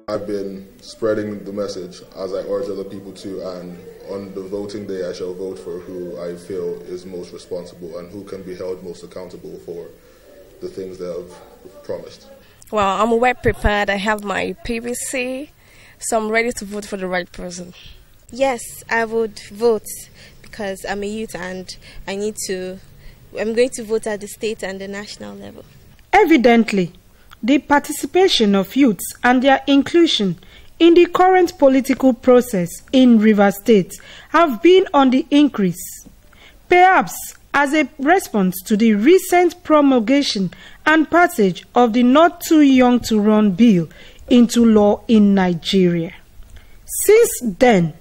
I've been spreading the message as I urge other people to, and on the voting day I shall vote for who I feel is most responsible and who can be held most accountable for the things they have promised. Well, I'm well prepared. I have my PVC, so I'm ready to vote for the right person. Yes, I would vote because I'm a youth and I'm going to vote at the state and the national level. Evidently, the participation of youths and their inclusion in the current political process in Rivers State have been on the increase, perhaps as a response to the recent promulgation and passage of the Not Too Young to Run bill into law in Nigeria. Since then,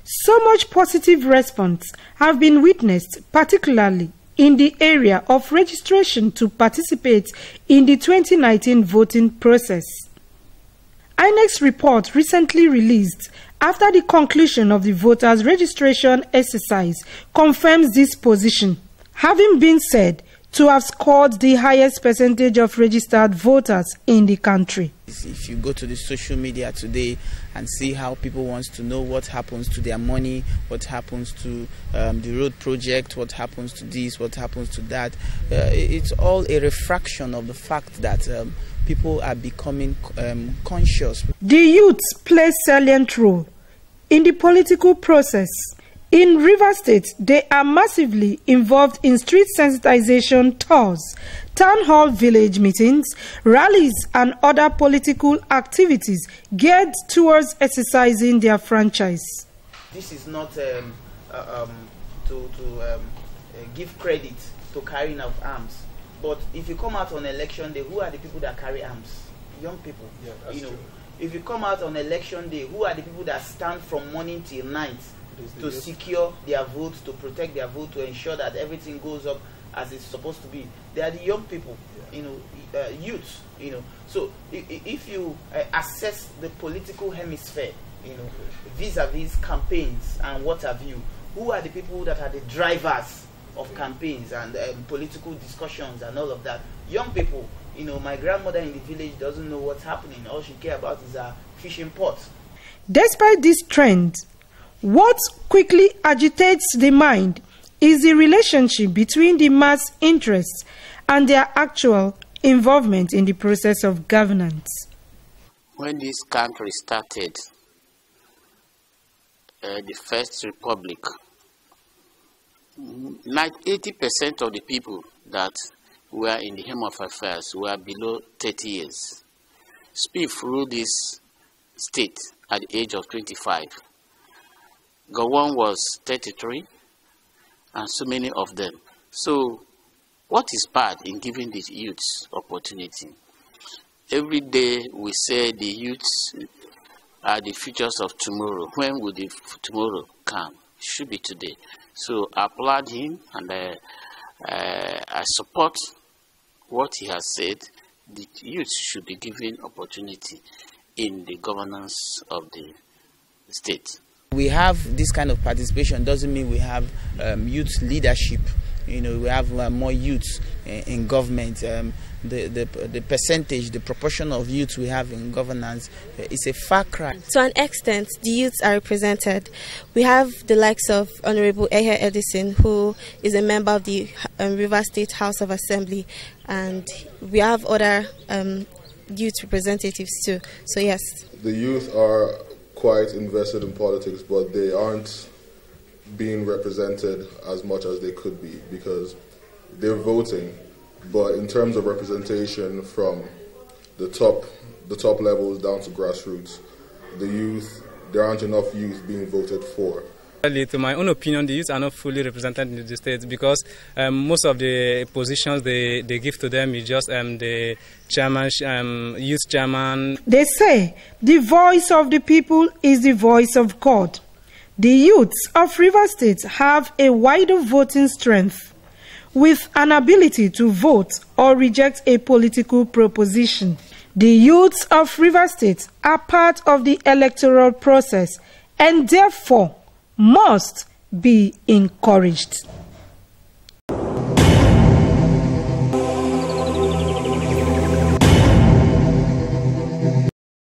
so much positive response have been witnessed, particularly in the area of registration to participate in the 2019 voting process. INEC's report recently released after the conclusion of the voters' registration exercise confirms this position, having been said to have scored the highest percentage of registered voters in the country. If you go to the social media today and see how people want to know what happens to their money, what happens to the road project, what happens to this, what happens to that, it's all a refraction of the fact that people are becoming conscious. The youths play a salient role in the political process. In Rivers State, they are massively involved in street sensitization tours, town hall village meetings, rallies and other political activities geared towards exercising their franchise. This is not to give credit to carrying of arms, but if you come out on election day, who are the people that carry arms? Young people. Yeah, that's true. If you come out on election day, who are the people that stand from morning till night to secure their votes, to protect their vote, to ensure that everything goes up as it's supposed to be? They are the young people, youths, So if you assess the political hemisphere, vis-a-vis campaigns and what have you, who are the people that are the drivers of campaigns and political discussions and all of that? Young people. My grandmother in the village doesn't know what's happening. All she cares about is a fishing pot. Despite this trend, what quickly agitates the mind is the relationship between the mass interests and their actual involvement in the process of governance. When this country started, the First Republic, 80% of the people that were in the Home of Affairs were below 30 years. Spiff ruled this state at the age of 25. Gowon was 33, and so many of them. So, what is bad in giving the youths opportunity? Every day we say the youths are the futures of tomorrow. When will the tomorrow come? It should be today. So, I applaud him, and I support what he has said. The youth should be given opportunity in the governance of the state. We have this kind of participation doesn't mean we have youth leadership. We have more youths in government. The percentage, the proportion of youths we have in governance is a far cry. To an extent, the youths are represented. We have the likes of Honorable Ehe Edison, who is a member of the Rivers State House of Assembly, and we have other youth representatives too. So yes. The youth are quite invested in politics, but they aren't being represented as much as they could be because they're voting. But in terms of representation from the top levels down to grassroots, the youth, there aren't enough youth being voted for. To my own opinion, the youth are not fully represented in the state because most of the positions they give to them is just the chairman, youth chairman. They say the voice of the people is the voice of God. The youths of Rivers State have a wider voting strength with an ability to vote or reject a political proposition. The youths of Rivers State are part of the electoral process and therefore must be encouraged.